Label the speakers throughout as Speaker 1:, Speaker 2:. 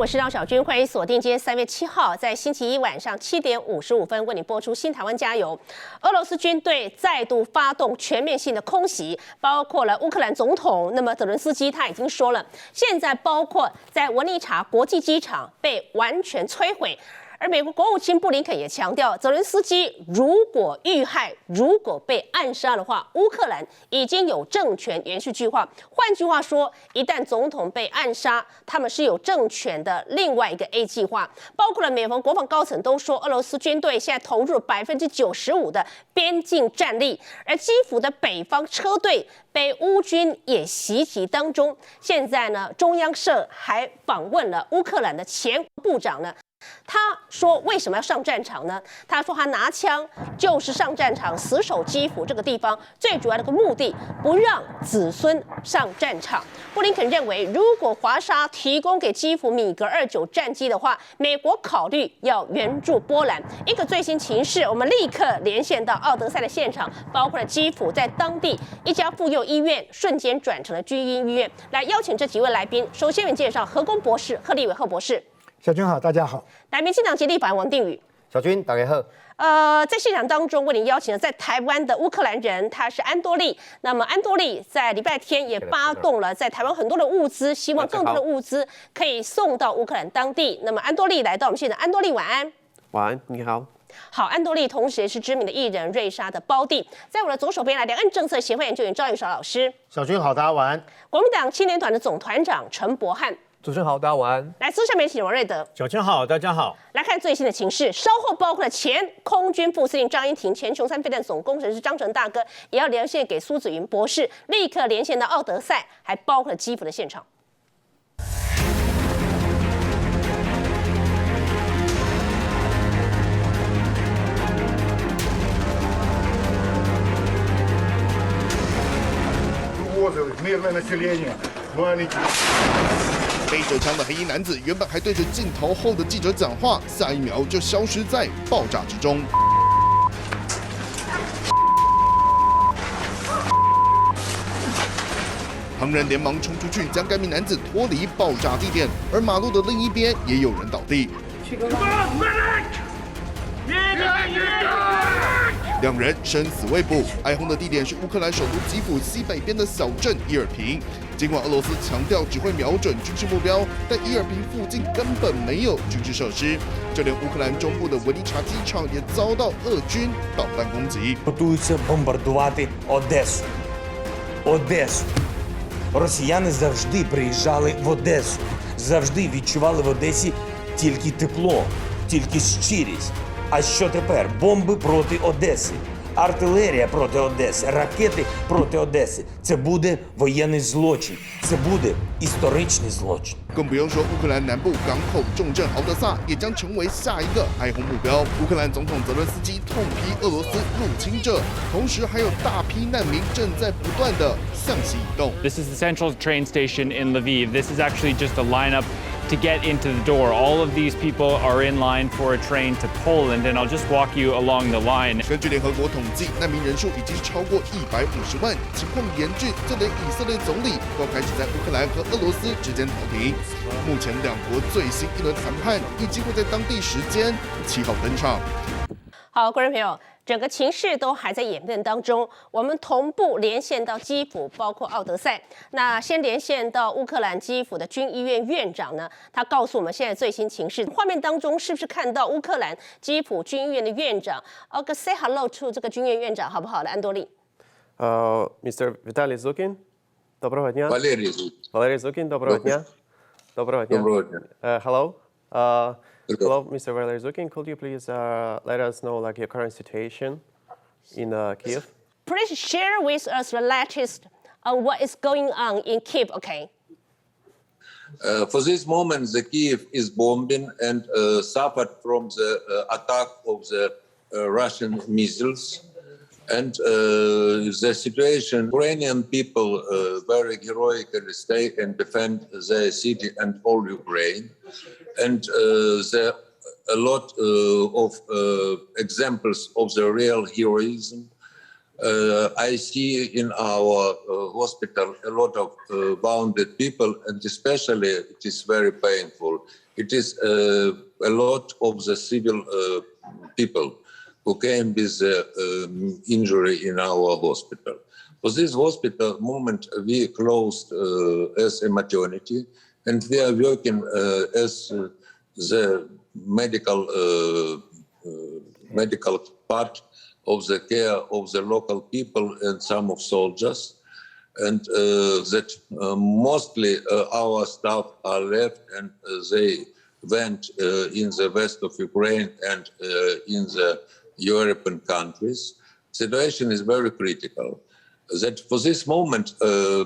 Speaker 1: 我是廖筱君，欢迎锁定今天3月7号，在星期一晚上7点55分为你播出《新台湾加油》。俄罗斯军队再度发动全面性的空袭，包括了乌克兰总统，那么泽伦斯基他已经说了，现在包括在文尼察国际机场被完全摧毁。而美国国务卿布林肯也强调，泽伦斯基如果遇害、如果被暗杀的话，乌克兰已经有政权延续计划。换句话说，一旦总统被暗杀，他们是有政权的另外一个 A 计划。包括了美国国防高层都说，俄罗斯军队现在投入95%的边境战力，而基辅的北方车队被乌军也袭击当中。现在呢，中央社还访问了乌克兰的前部长呢。他说：“为什么要上战场呢？他说他拿枪就是上战场，死守基辅这个地方，最主要的一个目的，不让子孙上战场。”布林肯认为，如果华沙提供给基辅米格29战机的话，美国考虑要援助波兰。一个最新情势，我们立刻连线到奥德赛的现场，包括了基辅在当地一家妇幼医院瞬间转成了军医院，来邀请这几位来宾。首先，我们介绍何工博士、贺立伟贺博士。
Speaker 2: 小君好，大家好。
Speaker 1: 来，民进党籍立法委员王定宇。
Speaker 3: 小君，大家好。
Speaker 1: 在现场当中为您邀请了在台湾的乌克兰人，他是安多利。那么安多利在礼拜天也发动了在台湾很多的物资，希望更多的物资可以送到乌克兰当地。那么安多利来到我们现场，安多利晚安。
Speaker 3: 晚安，你好。
Speaker 1: 好，安多利同时也是知名的艺人瑞莎的胞弟。在我的左手边来，两岸政策协会研究员赵玉韶老师。
Speaker 2: 小君好，大家晚安。
Speaker 1: 国民党青年团的总团长陈柏翰。
Speaker 4: 主持人好，大家晚安。
Speaker 1: 来，资深媒体王瑞德。
Speaker 2: 小君好，大家好。
Speaker 1: 来看最新的情势，稍后包括了前空军副司令张英廷、前琼山飞弹总工程师张成大哥，也要连线给苏子云博士，立刻连线到奥德赛，还包括了基辅的现场。
Speaker 5: 背着枪的黑衣男子原本还对着镜头后的记者讲话，下一秒就消失在爆炸之中。旁人连忙冲出去将该名男子脱离爆炸地点，而马路的另一边也有人倒地。两人生死未卜。哀轰的地点是乌克兰首都基辅西北边的小镇伊尔平。尽管俄罗斯强调只会瞄准军事目标，但伊尔平附近根本没有军事设施，就连乌克兰中部的文尼察机场也遭到俄军导弹攻击。
Speaker 6: Готуються бомбардувати Одесу. Одесу. Росіяни завжди приїжджали в Одесу. Завжди відчували в Одесі тільки тепло, тільки щирість. А що тепер? Бомби проти Одеси, артилерія проти Одеси, ракети проти Одеси. Це буде воєнний злочин. Це буде історичний злочин.
Speaker 5: 更不用说，乌克兰南部港口重镇敖德萨也将成为下一个哀轰目标。乌克兰总统泽伦斯基痛批俄罗斯入侵者，同时还有大批难民正在不断的向西移动。
Speaker 7: This is the central train station in Lviv. This is actually just a lineup to get into the door. All of these people are in line for a train to Poland, and I'll just walk you along the line.
Speaker 5: 根据联合国统计，难民人数已经超过150万，情况严峻，就连以色列总理都开始在乌克兰和俄罗斯之间调停。目前两国最新一轮谈判预计会在当地时间7号登场。
Speaker 1: 好，观众朋友，整个情势都还在演变当中。我们同步连线到基辅，包括奥德赛。那先连线到乌克兰基辅的军医院院长呢，他告诉我们现在最新情势。画面当中是不是看到乌克兰基辅军医院的院长？say hello to 这个军医院院长好不好？来，安多利。
Speaker 3: Mr. Віталій Зукін, доброго дня. Валерій Зукін, доброго дня. Доброго дня. Hello. Hello, Mr. Valery Zukin. Could you please let us know your current situation in Kyiv?
Speaker 1: Please share with us the latest on what is going on in Kyiv. Okay.
Speaker 8: For this moment, the Kyiv is bombing and suffered from the attack of the Russian missiles. And the situation, Ukrainian people very heroically stay and defend the city and all Ukraine. And there are a lot of examples of the real heroism. I see in our hospital a lot of wounded people, and especially it is very painful it is a lot of the civil people who came with injury in our hospital. For this hospital moment, we closed as a maternity, and we are working as the medical part of the care of the local people and some of soldiers, and that mostly our staff are left, and they went in the west of Ukraine and in the European countries. Situation is very critical. That for this moment,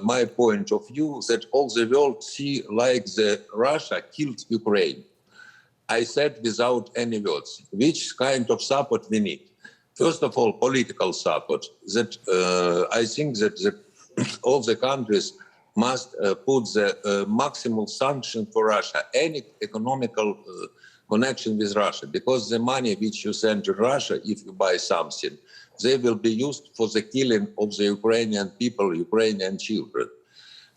Speaker 8: my point of view, that all the world see like the Russia killed Ukraine. I said without any words, which kind of support we need. First of all, political support. That I think that all the countries must put the maximal sanction for Russia, any economical connection with Russia, because the money which you send to Russia, if you buy something, they will be used for the killing of the Ukrainian people, Ukrainian children.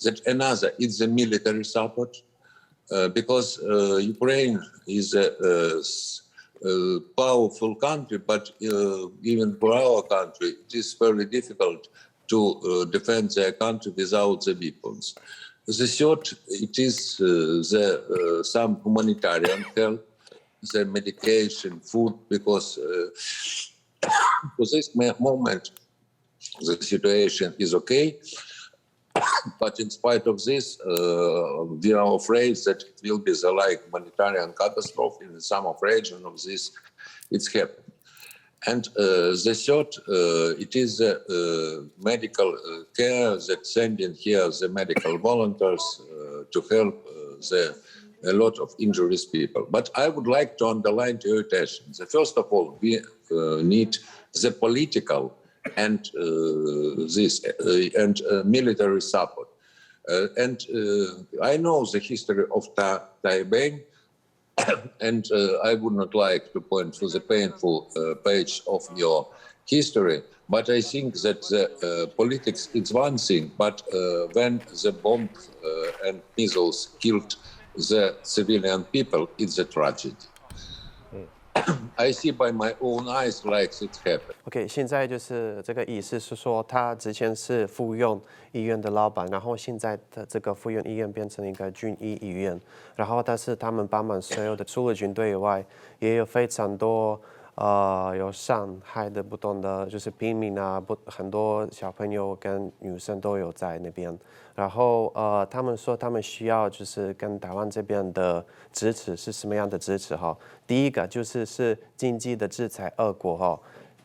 Speaker 8: That another is the military support, because Ukraine is a powerful country, but even for our country, it is very difficult to defend their country without the weapons. The third, it is some humanitarian help, the medication, food, because for this moment, the situation is okay. But in spite of this, we are afraid that it will be the like humanitarian catastrophe in some of region of this. It's happened. And the third, it is medical care that sending here the medical volunteers to help a lot of injuries people. But I would like to underline to your attention that first of all, we need the political and military support. And I know the history of Taiwan, and I would not like to point to the painful page of your history, but I think that the politics is one thing, but when the bomb and missiles killed the civilian people, it's a tragedy. I see by my own eyes like it happened.
Speaker 3: OK， 现在就是这个意思是说，他之前是妇幼医院的老板，然后现在的这个妇幼医院变成一个军医医院，然后但是他们帮忙所有的，除了军队以外，也有非常多有伤害的不同的就是平民啊，很多小朋友跟女生都有在那边。然后他们说他们需要就是跟台湾这边的支持是什么样的支持哈？第一个就是经济的制裁俄国哈，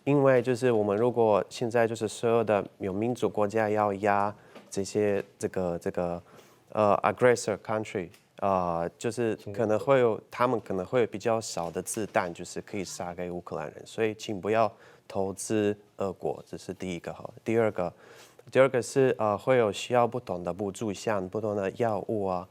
Speaker 3: 因为就是我们如果现在就是所有的有民主国家要压这些这个aggressor country。就是可能会有他们可能会有比较少的子弹，就是可以杀给乌克兰人，所以请不要投资俄国，这是第一个哈。第二个是会有需要不同的补助，像不同的药物啊。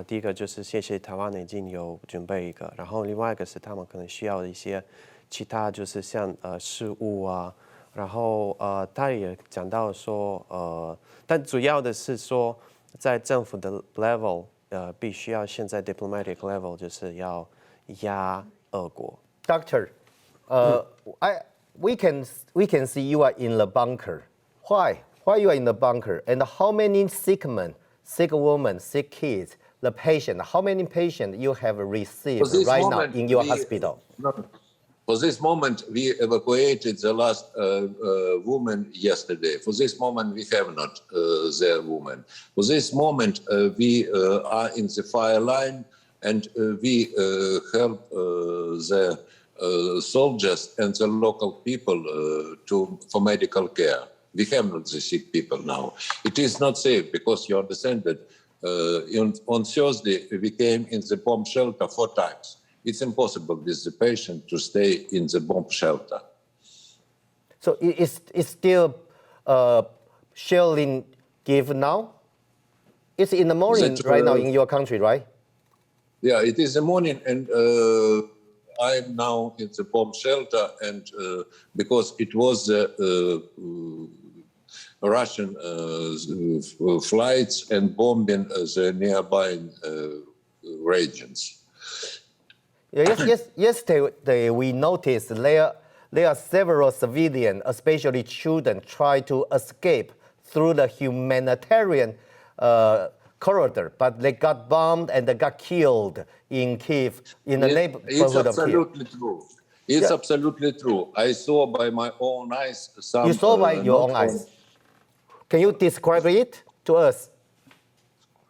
Speaker 3: 第一个就是谢谢台湾已经有准备一个，然后另外一个是他们可能需要一些其他就是像食物啊，然后他也讲到说但主要的是说在政府的 level。必须要现在 diplomatic level 就是要压俄国。
Speaker 2: Doctor, we can see you are in the bunker. Why? Why you are in the bunker? And how many sick men, sick women, sick kids, the patient? How many patients you have received right now in your hospital?
Speaker 8: For this moment, we evacuated the last woman yesterday. For this moment, we have not the woman. For this moment, we are in the fire line, and we help the soldiers and the local people for medical care. We have not the sick people now. It is not safe because you understand that on Thursday, we came in the bomb shelter 4 times. It's impossible with the patient to stay in the bomb shelter.
Speaker 2: So it's still shelling give now? It's in the morning right now in your country, right?
Speaker 8: Yeah, it is the morning, and I'm now in the bomb shelter, and because it was Russian flights and bombing the nearby regions.
Speaker 2: Yesterday we noticed there are several civilians, especially children, try to escape through the humanitarian corridor, but they got bombed and they got killed in Kyiv, in the neighborhood of Kyiv.
Speaker 8: It's absolutely true. It's absolutely true. I saw by my own eyes some...
Speaker 2: You saw by your own eyes. Can you describe it to us?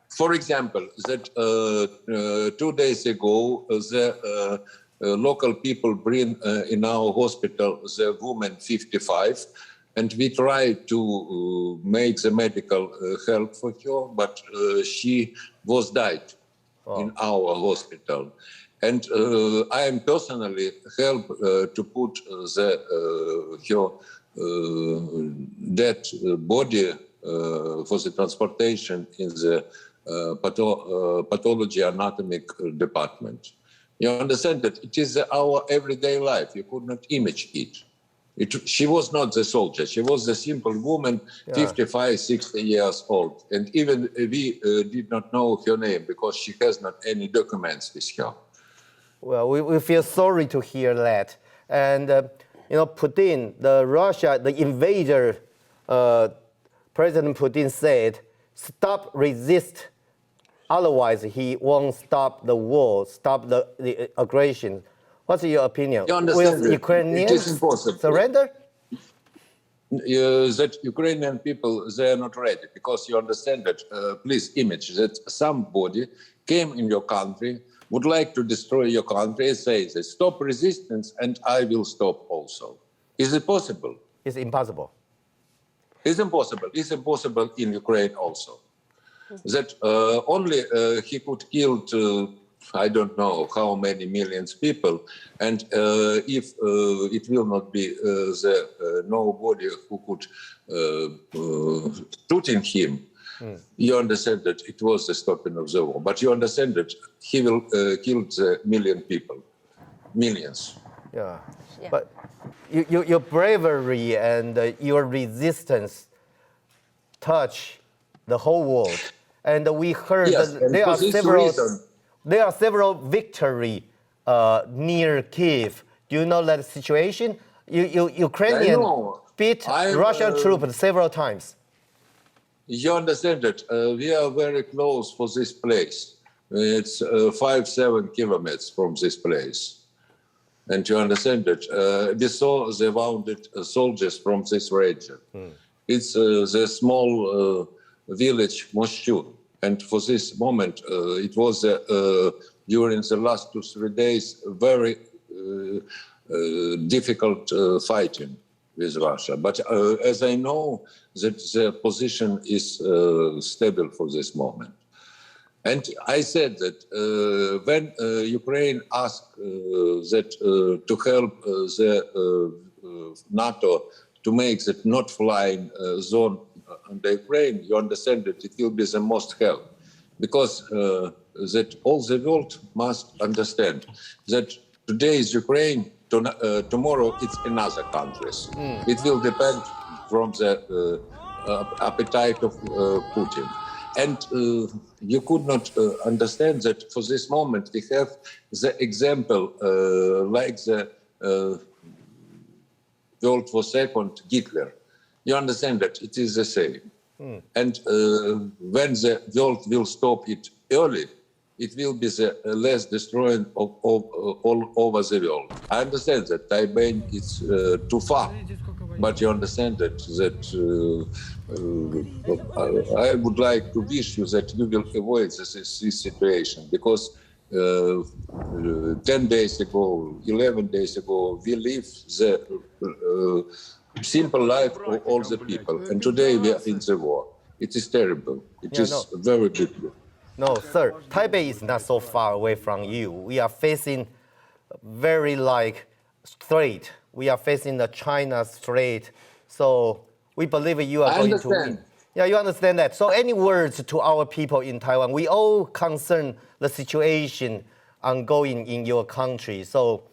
Speaker 8: For example, that 2 days ago, the local people bring in our hospital the woman 55, and we tried to make the medical help for her, but she was died in our hospital. And I am personally helped to put her dead body for the transportation in the pathology anatomic department. You understand that it is our everyday life. You could not image it. She was not the soldier. She was a simple woman, 55, 60 years old. And even we did not know her name because she has not any documents with her.
Speaker 2: Well, we feel sorry to hear that. And, Putin, the invader, President Putin said, stop, resist. Otherwise, he won't stop the war, stop the aggression. What's your opinion?
Speaker 8: You understand
Speaker 2: Will Ukrainians surrender?
Speaker 8: That Ukrainian people, they are not ready because you understand that, please image that somebody came in your country, would like to destroy your country, and say, stop resistance and I will stop also. Is it possible?
Speaker 2: It's impossible.
Speaker 8: It's impossible. It's impossible in Ukraine also. That only he could kill I don't know how many millions people, and if it will not be nobody who could shoot in him, you understand that it was the stopping of the war. But you understand that he will kill the million people, millions.
Speaker 2: Yeah. But your bravery and your resistance touch the whole world. And we heard that there are several victories near Kyiv. Do you know that situation? Ukrainian beat Russian troops several times.
Speaker 8: You understand that we are very close for this place. It's 5-7 kilometers from this place. And you understand that we saw the wounded soldiers from this region. It's the small village Moshchun. And for this moment, it was during the last 2-3 days very difficult fighting with Russia. But as I know, that the position is stable for this moment. And I said that when Ukraine asked that to help the NATO to make that not flying zone under Ukraine, you understand that it will be the most help, because that all the world must understand that today is Ukraine, tomorrow it's another countries. It will depend from the appetite of Putin. And you could not understand that for this moment we have the example like the World War II Hitler. You understand that it is the same. And when the world will stop it early, it will be the less destroying of all over the world. I understand that Taiwan is too far, but you understand that I would like to wish you that you will avoid this situation, because 10 days ago, 11 days ago, we lived the simple life of all the people, and today we are in the war. It is terrible. It is very difficult.
Speaker 2: No, sir, Taipei is not so far away from you. We are facing very strait. We are facing the China Strait. So we believe you are going to win. Yeah, you understand that. So any words to our people in Taiwan? We all concern the situation ongoing in your country. So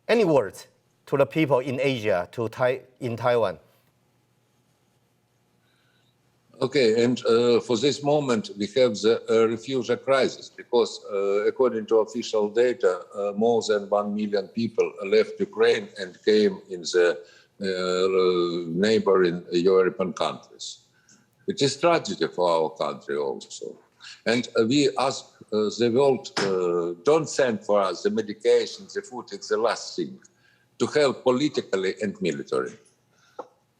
Speaker 2: any words to the people in Asia, in Taiwan?
Speaker 8: Okay, and for this moment, we have the refugee crisis because, according to official data, more than 1 million people left Ukraine and came in the neighboring European countries. It is tragedy for our country also. And we ask the world, don't send for us the medication, the food, it's the last thing, to help politically and military.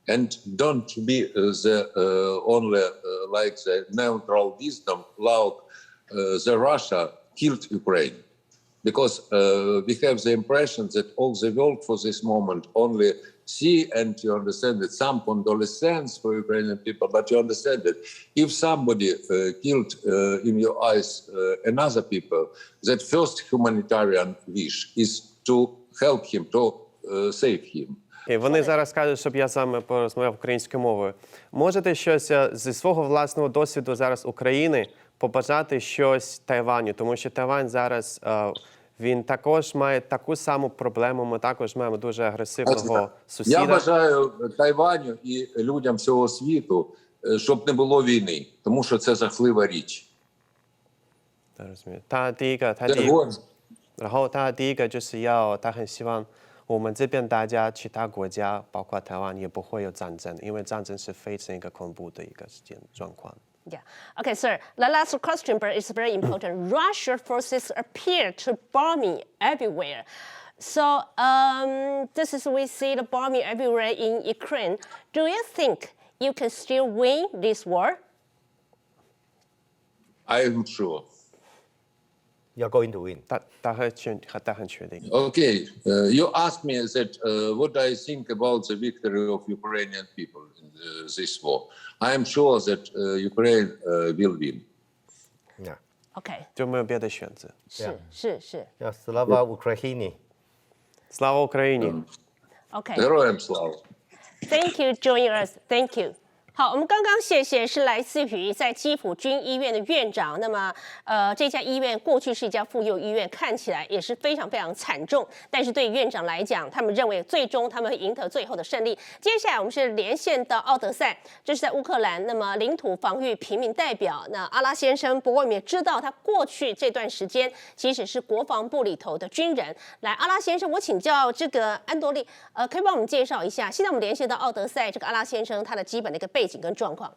Speaker 8: And don't be only like the neutral wisdom, like the Russia killed Ukraine. Because we have the impression that all the world for this moment only see and you understand that some condolence for Ukrainian people, but you understand that if somebody killed in your eyes another people, that first humanitarian wish is to help him, to save him.
Speaker 3: Вони зараз кажуть, щоб я з вами порозмовляв українською мовою. Можете щось зі свого власного досвіду зараз України побажати щось Тайваню? Тому що Тайвань зараз, він також має таку саму проблему, ми також маємо дуже агресивного сусіда.
Speaker 8: Я бажаю Тайваню і людям всього світу, щоб не було війни, тому що це жахлива річ.
Speaker 3: 然后他第一个就是要，他很希望我们这边大家其他国家，包括台湾也不会有战争，因为战争是非常一个恐怖的一个状况。
Speaker 1: Yeah. Okay, sir. The last question, but it's very important. Russian forces appear to bombing everywhere. So this is we see the bombing everywhere in Ukraine. Do you think you can still win this war?
Speaker 8: I am sure.
Speaker 2: You're going to win.
Speaker 3: 他很确定。
Speaker 8: Okay, you asked me that what I think about the victory of Ukrainian people in this war. I am sure that Ukraine will win.
Speaker 2: Yeah.
Speaker 1: Okay.
Speaker 3: 就没有别的选择。
Speaker 1: 是。
Speaker 2: Yeah, Slava Ukraini.
Speaker 3: Слава Україні!
Speaker 1: Okay.
Speaker 8: Героям слава!
Speaker 1: Thank you, joining us. Thank you. 好，我们刚刚谢谢是来自于在基辅军医院的院长。那么，这家医院过去是一家妇幼医院，看起来也是非常非常惨重。但是对于院长来讲，他们认为最终他们会赢得最后的胜利。接下来我们是连线到奥德赛，这是在乌克兰，那么领土防御平民代表那阿拉先生。不过我们也知道，他过去这段时间其实是国防部里头的军人。来，阿拉先生，我请教这个安多利，可以帮我们介绍一下，现在我们连线到奥德赛这个阿拉先生他的基本的一个背景跟状况。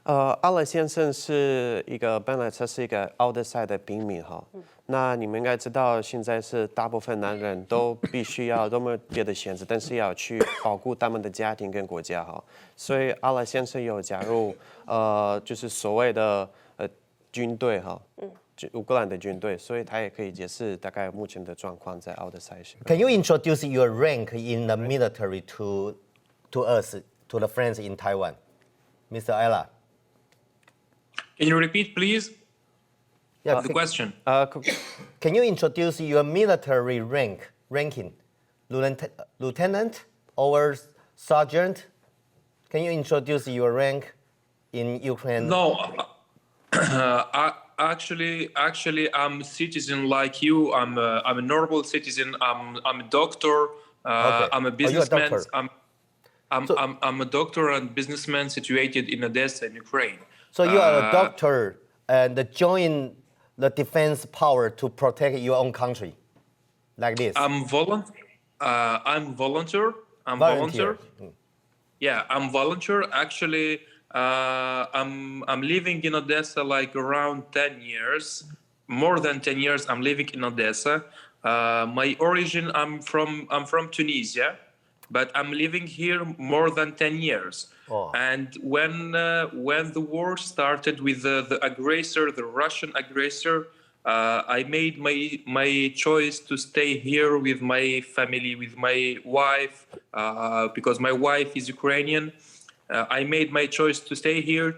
Speaker 3: 阿拉先生是本来他是一个奥德赛的平民哈。那你们应该知道，现在是大部分男人都必须要都没有别的选择，但是要去保护他们的家庭跟国家哈。所以阿拉先生有加入就是所谓的军队哈。乌克兰的军队，所以他也可以解释大概目前的状况在奥德赛上。
Speaker 2: Can you introduce your rank in the military to us, to the friends in Taiwan, Mr. Ella?
Speaker 4: Can you repeat, please?
Speaker 2: Yeah.
Speaker 4: The question.
Speaker 2: Can you introduce your military ranking, lieutenant or sergeant? Can you introduce your rank in Ukraine?
Speaker 4: No, actually, I'm a citizen like you. I'm a normal citizen. I'm a doctor.
Speaker 2: Okay.
Speaker 4: I'm a businessman.
Speaker 2: Are you a doctor?
Speaker 4: I'm a doctor and businessman situated in Odessa, in Ukraine.
Speaker 2: So you are a doctor and join the defense power to protect your own country, like this.
Speaker 4: I'm volunteer.
Speaker 2: Volunteer.
Speaker 4: Yeah, I'm volunteer. Actually, I'm living in Odessa like around 10 years. More than 10 years I'm living in Odessa. My origin, I'm from Tunisia, but I'm living here more than 10 years.
Speaker 2: Oh.
Speaker 4: And when the war started with the aggressor, the Russian aggressor, I made my choice to stay here with my family, with my wife, because my wife is Ukrainian. I made my choice to stay here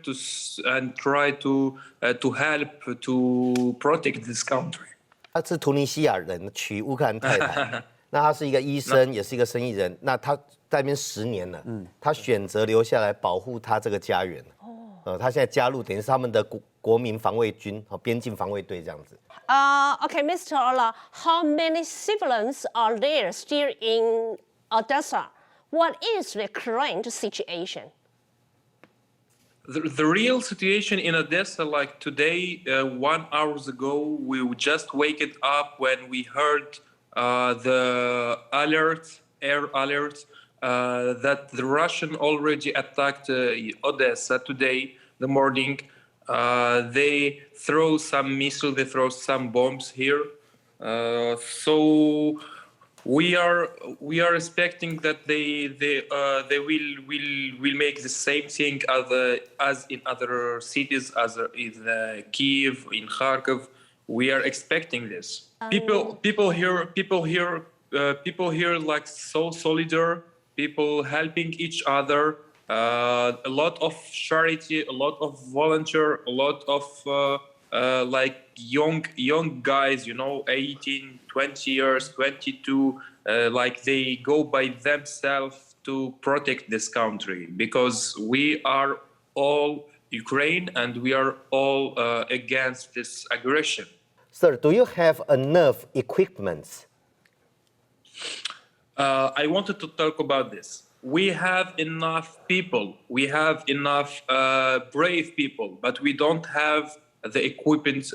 Speaker 4: and try to help to protect this country.
Speaker 2: 他是突尼西亚人，娶乌克兰太太。那他是一个医生，也是一个生意人。那他在那边10年了，他选择留下来保护他这个家园。他现在加入等于是他们的国民防卫军，边境防卫队这样子。
Speaker 1: Okay, Mr. Ola, how many civilians are there still in Odessa? What is the current situation?
Speaker 4: The real situation in Odessa, like today, 1 hour ago, we just waked up when we heard the air alert, that the Russian already attacked Odessa today, the morning. They throw some missiles, they throw some bombs here. So we are expecting that they will make the same thing as in other cities, as in Kiev, in Kharkov. We are expecting this. People here like so solidar. People helping each other. A lot of charity, a lot of volunteer, a lot of like young guys, 18, 20 years, 22, like they go by themselves to protect this country, because we are all Ukraine and we are all against this aggression.
Speaker 2: Sir, do you have enough equipment?
Speaker 4: I wanted to talk about this. We have enough people, we have enough brave people, but we don't have the equipment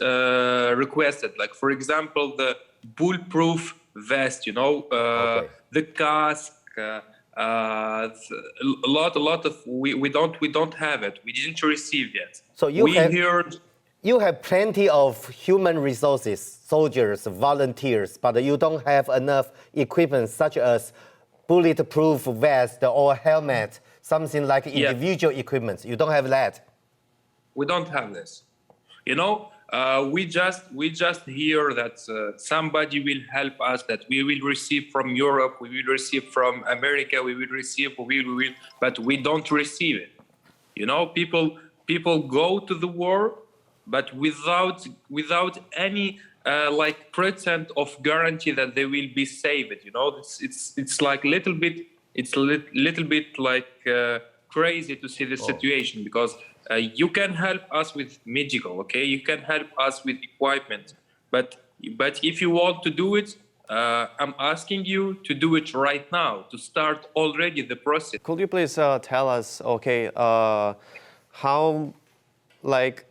Speaker 4: requested. Like, for example, the bulletproof vest, the casque, a lot of, we don't have it. We didn't receive yet.
Speaker 2: So you have plenty of human resources, soldiers, volunteers, but you don't have enough equipment such as bulletproof vest or helmet, something like individual equipment. You don't have that.
Speaker 4: We don't have this. We just hear that somebody will help us, that we will receive from Europe, we will receive from America, we will receive, but we don't receive it. People go to the war, but without any like pretend of guarantee that they will be saved. It's like little bit like crazy to see the situation, because you can help us with medical, okay? You can help us with equipment, but if you want to do it, I'm asking you to do it right now, to start already the process.
Speaker 3: Could you please tell us, okay, how, like,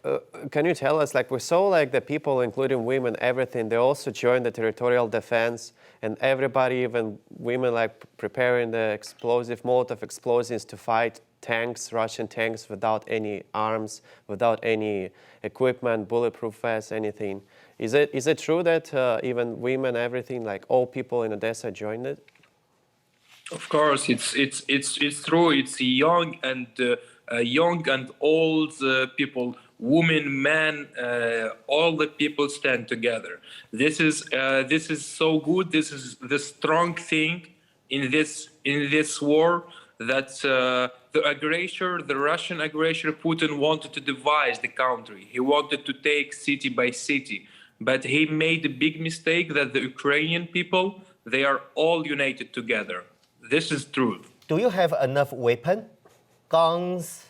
Speaker 3: can you tell us, like, we saw like the people, including women, everything, they also joined the territorial defense, and everybody, even women, like preparing the Molotov explosives to fight tanks, Russian tanks, without any arms, without any equipment, bulletproof vests, anything. Is it true that even women, everything, like all people in Odessa joined it?
Speaker 4: Of course, it's true. It's young and old people, women, men, all the people stand together. This is so good. This is the strong thing in this war, that the Russian aggressor, Putin, wanted to divide the country. He wanted to take city by city, but he made a big mistake that the Ukrainian people, they are all united together. This is true.
Speaker 2: Do you have enough weapon, guns?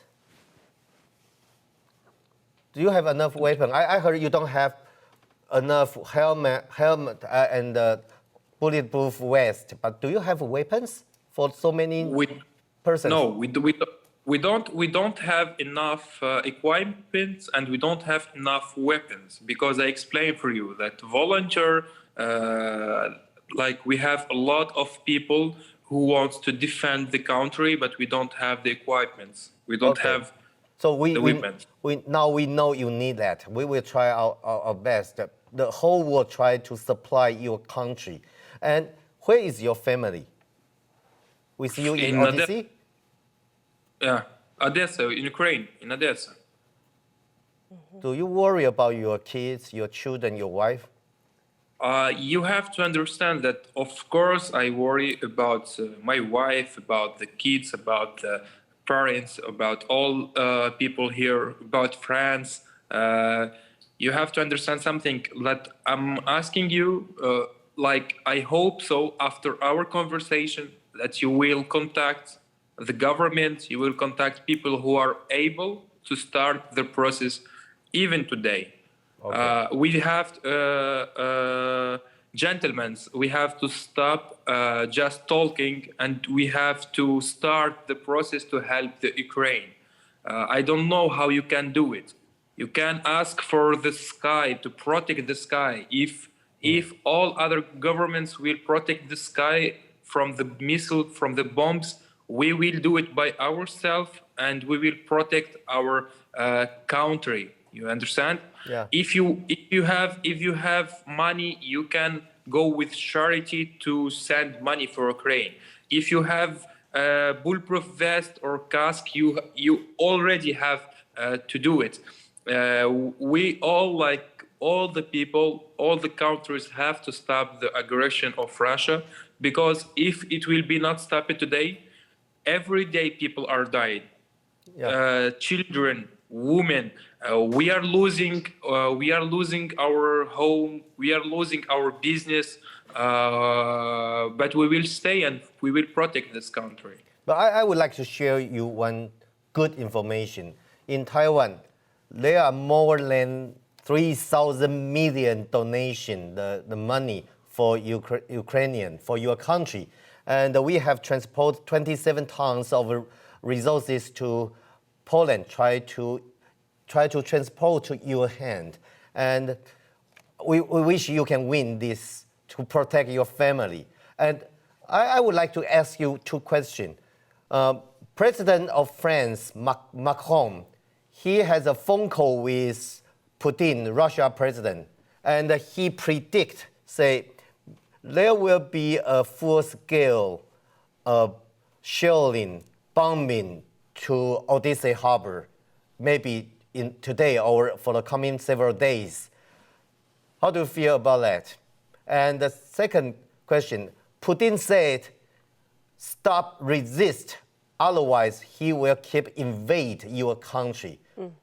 Speaker 2: Do you have enough weapon? I heard you don't have enough helmet and bulletproof vest, but do you have weapons for so many persons?
Speaker 4: No, we don't have enough equipment, and we don't have enough weapons, because I explained for you that volunteer, like we have a lot of people who want to defend the country, but we don't have the equipment. We don't have the weapons.
Speaker 2: Now we know you need that. We will try our best. The whole world try to supply your country. And where is your family? With you in Odessa?
Speaker 4: Yeah, Odessa, in Ukraine, in Odessa.
Speaker 2: Do you worry about your kids, your children, your wife?
Speaker 4: You have to understand that, of course, I worry about my wife, about the kids, about the parents, about all people here, about friends. You have to understand something that I'm asking you, like, I hope so after our conversation that you will contact the government, you will contact people who are able to start the process even today. Okay. We have, gentlemen, we have to stop just talking, and we have to start the process to help the Ukraine. I don't know how you can do it. You can ask for the sky to protect the sky. If all other governments will protect the sky from the missile, from the bombs, we will do it by ourselves, and we will protect our country. You understand?
Speaker 2: Yeah.
Speaker 4: If you have money, you can go with charity to send money for Ukraine. If you have a bulletproof vest or casque, you already have to do it. We all, like all the people, all the countries, have to stop the aggression of Russia, because if it will be not stopped today, every day people are dying.
Speaker 2: Yeah.
Speaker 4: Children, women. We are losing our home. We are losing our business. But we will stay and we will protect this country.
Speaker 2: But I would like to share you one good information. In Taiwan, there are more than 3,000 million donation, the money for Ukrainian, for your country. And we have transported 27 tons of resources to Poland, try to transport to your hand. And we wish you can win this to protect your family. And I would like to ask you two questions. President of France, Macron, he has a phone call with Putin, Russia president, and he predict, say, there will be a full-scale shelling, bombing to Odessa harbor, maybe in today or for the coming several days. How do you feel about that? And the second question, Putin said, stop, resist, otherwise he will keep invade your country.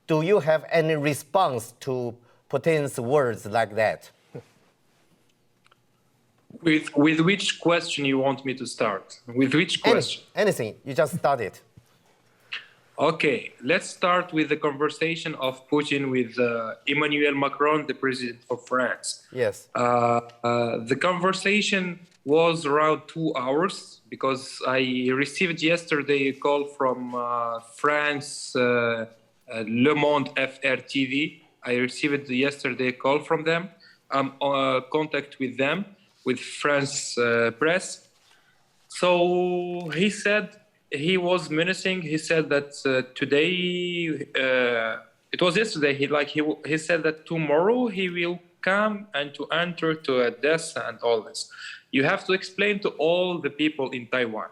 Speaker 2: Do you have any response to Putin's words like that?
Speaker 4: With which question you want me to start? With which question?
Speaker 2: Anything, you just started.
Speaker 4: Okay, let's start with the conversation of Putin with Emmanuel Macron, the president of France.
Speaker 2: Yes.
Speaker 4: The conversation was around 2 hours, because I received yesterday a call from France, Le Monde FR TV. I received yesterday a call from them. I'm in contact with them, with France press. So he said, he was menacing. He said that today, it was yesterday. He said that tomorrow he will come and to enter to Odessa and all this. You have to explain to all the people in Taiwan.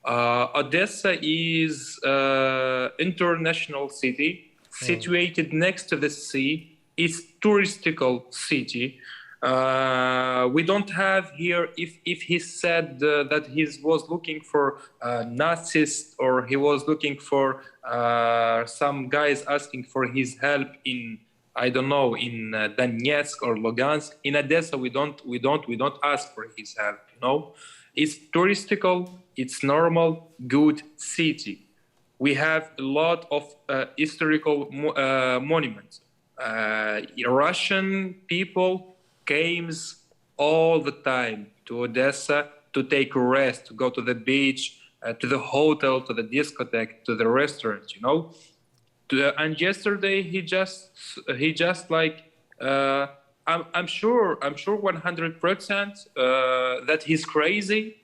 Speaker 4: Odessa is an international city situated next to the sea. It's touristical city. We don't have here, if he said that he was looking for Nazis, or he was looking for some guys asking for his help in, I don't know, in Donetsk or Lugansk. In Odessa, we don't ask for his help. You know, it's touristical. It's normal, good city. We have a lot of historical monuments. Russian people came all the time to Odessa to take a rest, to go to the beach, to the hotel, to the discotheque, to the restaurant, you know. And yesterday he just like I'm sure 100% that he's crazy.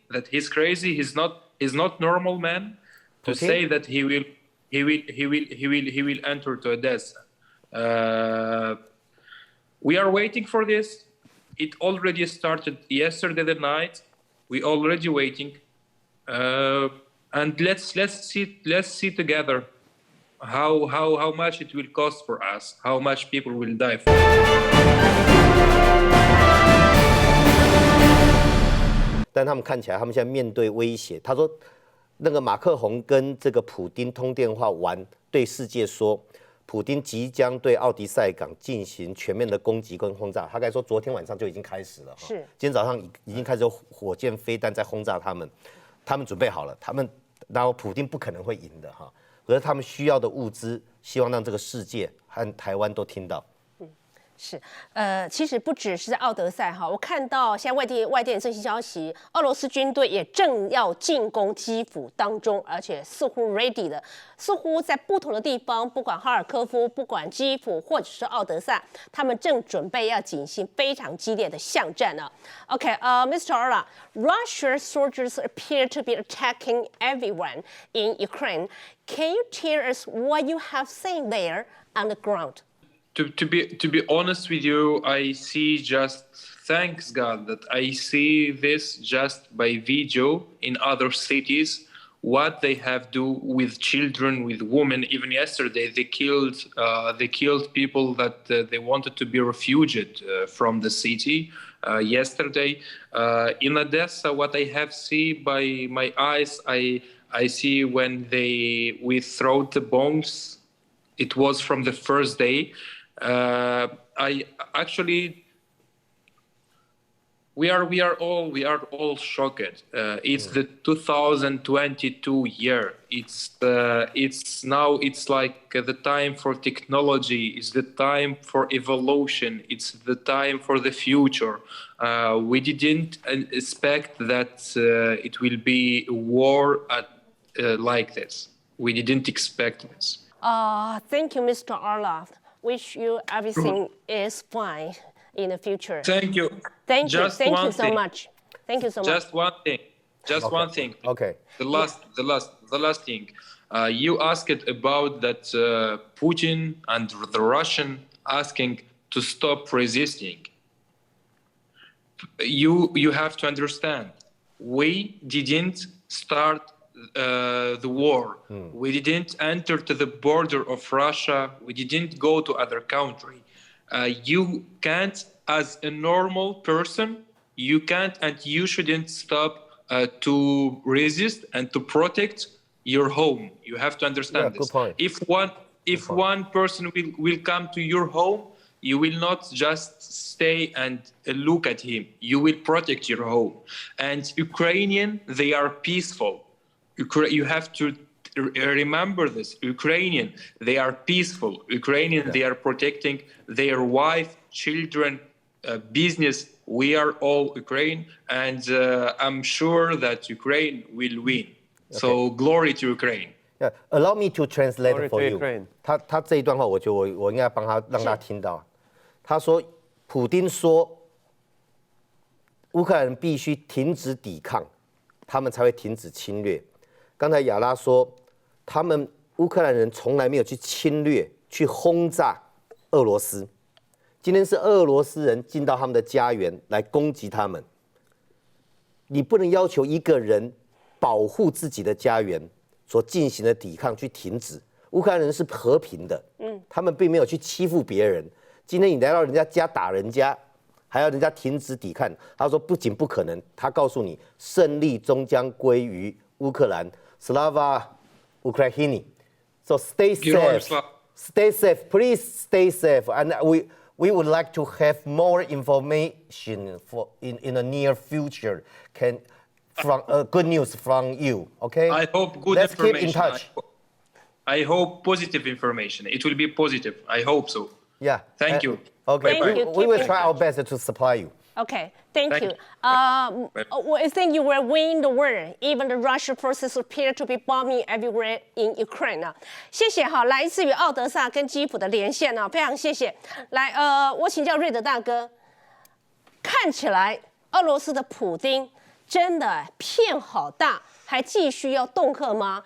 Speaker 4: He's not normal man to say that he will enter to Odessa. We are waiting for this. It already started yesterday the night. We already waiting, and let's see together how much it will cost for us, how much people will die for.
Speaker 2: 但他们看起来，他们现在面对威胁。他说，那个马克宏跟这个普丁通电话完，对世界说，普丁即将对奥迪赛港进行全面的攻击跟轰炸。他该说昨天晚上就已经开始了，
Speaker 1: 是，
Speaker 2: 今天早上已经开始有火箭飞弹在轰炸他们，他们准备好了，然后普丁不可能会赢的哈，可是他们需要的物资，希望让这个世界和台湾都听到。
Speaker 1: 是，其实不只是在奥德赛哈，我看到现在外电最新消息，俄罗斯军队也正要进攻基辅当中，而且似乎 ready 的，似乎在不同的地方，不管哈尔科夫，不管基辅，或者是奥德萨，他们正准备要进行非常激烈的巷战呢。OK，Mr. Orla, Russian soldiers appear to be attacking everyone in Ukraine. Can you tell us what you have seen there on the ground?
Speaker 4: To be honest with you, I see just, thanks God that I see this just by video in other cities, what they have do with children, with women. Even yesterday, they killed people that they wanted to be refugees from the city. Yesterday, in Odessa, what I have seen by my eyes, I see when we throw the bombs. It was from the first day. I actually, we are all shocked. It's the 2022 year. It's now, it's like the time for technology. It's the time for evolution. It's the time for the future. We didn't expect that it will be a war like this. We didn't expect this.
Speaker 1: Thank you, Mr. Orla. Wish you everything is fine in the future.
Speaker 4: Thank you.
Speaker 1: Thank you so much. Thank you so much.
Speaker 4: Just one thing. One thing.
Speaker 2: Okay.
Speaker 4: The last thing. You asked about that Putin and the Russian asking to stop resisting. You have to understand. We didn't start the war. We didn't enter to the border of Russia. We didn't go to other country. You can't, as a normal person, you can't and you shouldn't stop to resist and to protect your home. You have to understand this.
Speaker 2: Good point.
Speaker 4: If one person will come to your home, you will not just stay and look at him. You will protect your home. And Ukrainian, they are peaceful. You have to remember this. Ukrainian, they are peaceful. Ukrainian, they are protecting their wife, children, business. We are all Ukraine, and I'm sure that Ukraine will win. Okay. So glory to Ukraine.
Speaker 2: Yeah, allow me to translate
Speaker 3: Glory
Speaker 2: for
Speaker 3: to
Speaker 2: you.
Speaker 3: Ukraine.
Speaker 2: 他这一段话，我觉得我应该帮他让他听到。他说，普丁说，乌克兰人必须停止抵抗，他们才会停止侵略。刚才亚拉说，他们乌克兰人从来没有去侵略、去轰炸俄罗斯。今天是俄罗斯人进到他们的家园来攻击他们。你不能要求一个人保护自己的家园所进行的抵抗去停止。乌克兰人是和平的，他们并没有去欺负别人。今天你来到人家家打人家，还要人家停止抵抗。他说不仅不可能，他告诉你，胜利终将归于乌克兰。Slava Ukraini. So stay safe. Stay safe. Please stay safe. And we would like to have more information in the near future. From good news from you. Okay.
Speaker 4: I hope good
Speaker 2: Let's
Speaker 4: information.
Speaker 2: Keep in touch.
Speaker 4: I hope positive information. It will be positive. I hope so.
Speaker 2: Yeah.
Speaker 4: Thank you.
Speaker 2: Okay.
Speaker 1: Thank you.
Speaker 2: We will try our best to supply you.
Speaker 1: Okay, thank you. I think you will win the war. Even the Russian forces appear to be bombing everywhere in Ukraine. 谢谢哈，来自于奥德萨跟基辅的连线呢，非常谢谢。来，我请教瑞德大哥，看起来俄罗斯的普丁真的片好大，还继续要恫吓吗？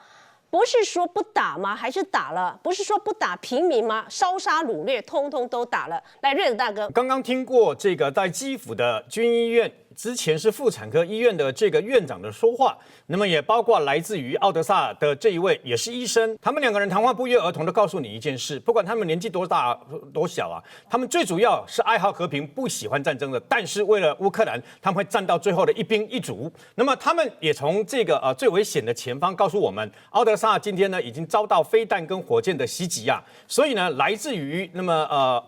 Speaker 1: 不是说不打吗？还是打了？不是说不打平民吗？烧杀掳掠，通通都打了。来，瑞德大哥，
Speaker 9: 刚刚听过这个在基辅的军医院，之前是妇产科医院的这个院长的说话，那么也包括来自于奥德萨的这一位也是医生，他们两个人谈话不约而同的告诉你一件事，不管他们年纪多大多小啊，他们最主要是爱好和平，不喜欢战争的，但是为了乌克兰，他们会站到最后的一兵一卒。那么他们也从这个最危险的前方告诉我们，奥德萨今天呢已经遭到飞弹跟火箭的袭击啊，所以呢来自于那么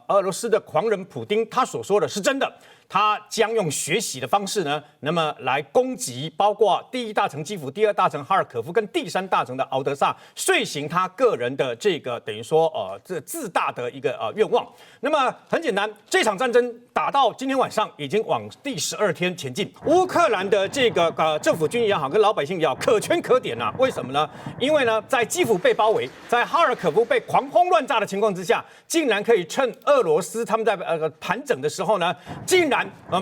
Speaker 9: 俄罗斯的狂人普丁他所说的是真的。他将用学习的方式呢，那么来攻击包括第1大城基辅、第2大城哈尔可夫跟第3大城的敖德萨，遂行他个人的这个等于说这自大的一个愿望。那么很简单，这场战争打到今天晚上已经往第12天前进，乌克兰的这个政府军也好，跟老百姓也好，可圈可点啊。为什么呢？因为呢，在基辅被包围，在哈尔可夫被狂轰乱炸的情况之下，竟然可以趁俄罗斯他们在盘整的时候呢，竟然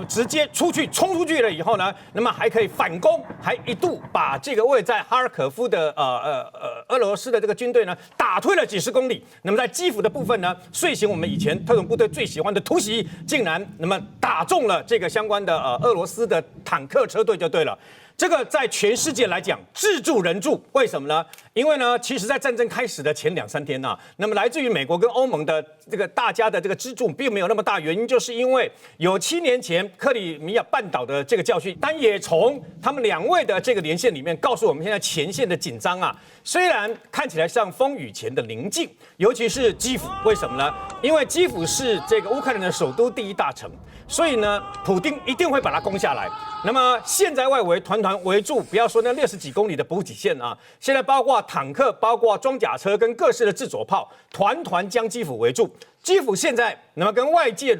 Speaker 9: 直接冲出去了以后呢，那么还可以反攻，还一度把这个位在哈尔可夫的俄罗斯的这个军队呢打退了几10公里。那么在基辅的部分呢，遂行我们以前特种部队最喜欢的突袭，竟然那么打中了这个相关的俄罗斯的坦克车队就对了。这个在全世界来讲自助人助，为什么呢？因为呢，其实在战争开始的前2、3天呢，那么来自于美国跟欧盟的这个大家的这个资助并没有那么大，原因就是因为有7年前克里米亚半岛的这个教训，但也从他们2位的这个连线里面告诉我们，现在前线的紧张啊，虽然看起来像风雨前的宁静，尤其是基辅，为什么呢？因为基辅是这个乌克兰的首都第1大城，所以呢，普丁一定会把它攻下来。那么现在外围团围住，不要说那60几公里的补给线啊，现在包括坦克、包括装甲车跟各式的自走炮，团将基辅围住。基辅现在那么跟外界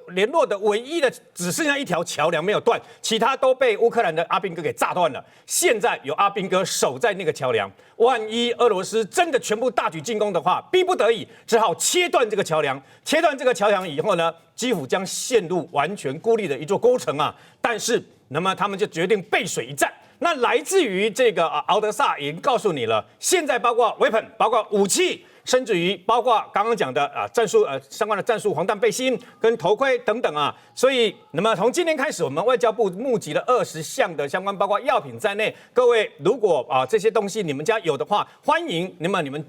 Speaker 9: 联络的唯一的只剩下一条桥梁没有断，其他都被乌克兰的阿兵哥给炸断了。现在有阿兵哥守在那个桥梁，万一俄罗斯真的全部大举进攻的话，逼不得已只好切断这个桥梁。切断这个桥梁以后呢，基辅将陷入完全孤立的一座孤城啊。但是那么他们就决定背水一战。那来自于这个敖德萨已经告诉你了，现在包括 weapon， 包括武器，甚至于包括刚刚讲的战术相关的战术防弹背心跟头盔等等啊。所以那么从今天开始，我们外交部募集了20项的相关，包括药品在内。各位如果这些东西你们家有的话，欢迎你们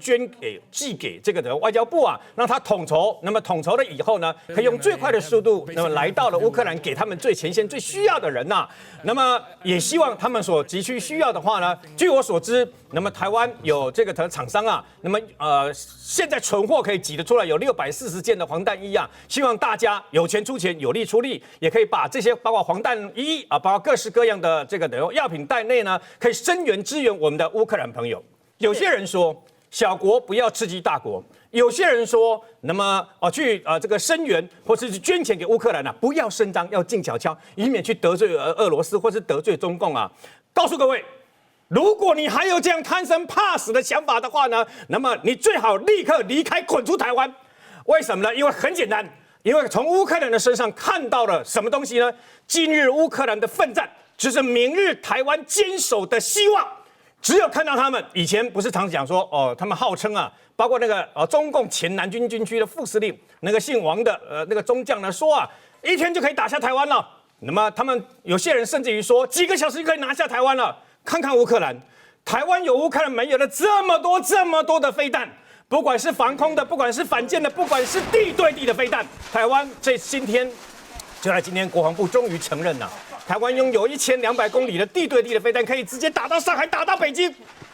Speaker 9: 寄给这个的外交部啊，让他统筹。那么统筹了以后呢，可以用最快的速度，那么来到了乌克兰，给他们最前线最需要的人呐。那么也希望他们所急需需要的话呢，据我所知，那么台湾有这个厂商啊，那么现在存货可以挤得出来，有640件的防弹衣啊，希望大家有钱出钱，有力出力，也可以把这些包括防弹衣啊，包括各式各样的这个药品袋内呢，可以声援支援我们的乌克兰朋友。有些人说小国不要刺激大国，有些人说那么去这个声援或是去捐钱给乌克兰啊，不要声张，要静悄悄，以免去得罪俄罗斯或是得罪中共啊。告诉各位，如果你还有这样贪生怕死的想法的话呢，那么你最好立刻离开，滚出台湾。为什么呢？因为很简单，因为从乌克兰的身上看到了什么东西呢？今日乌克兰的奋战，就是明日台湾坚守的希望。只有看到他们，以前不是常讲说他们号称啊，包括那个中共前南军军区的副司令，那个姓王的那个中将呢，说啊，1天就可以打下台湾了。那么他们有些人甚至于说，几个小时就可以拿下台湾了。看看乌克兰，台湾有乌克兰没有的这么多的飞弹，不管是防空的，不管是反舰的，不管是地对地的飞弹，台湾今天国防部终于承认了，台湾拥有1200公里的地对地的飞弹，可以直接打到上海，打到北京。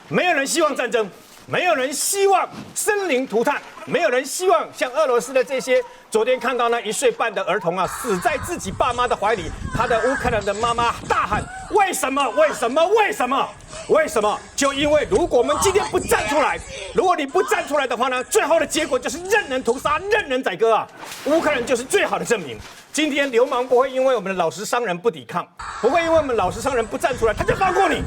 Speaker 9: 没有人希望战争，没有人希望生灵涂炭，没有人希望像俄罗斯的这些。昨天看到那1岁半的儿童啊，死在自己爸妈的怀里，他的乌克兰的妈妈大喊：为什么？为什么？为什么？为什么？就因为如果我们今天不站出来，如果你不站出来的话呢，最后的结果就是任人屠杀、任人宰割啊！乌克兰就是最好的证明。今天流氓不会因为我们的老实商人不抵抗，不会因为我们老实商人不站出来，他就放过你。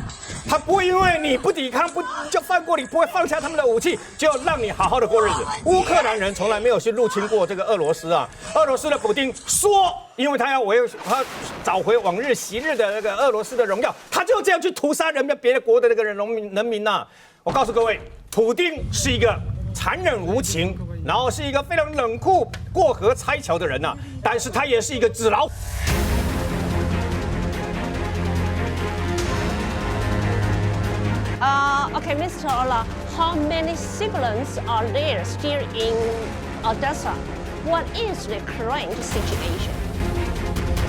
Speaker 9: 他不会因为你不抵抗就放过你，不会放下他们的武器，就让你好好的过日子。乌克兰人从来没有去入侵过这个俄罗斯啊。俄罗斯的普丁说，因为他要找回往日昔日的那个俄罗斯的荣耀，他就这样去屠杀别的国的那个人民呐。我告诉各位，普丁是一个残忍无情，然后是一个非常冷酷、过河拆桥的人呐。但是他也是一个纸老虎。
Speaker 1: Okay, Mr. Ola, how many civilians are there still in Odessa? What is the current situation?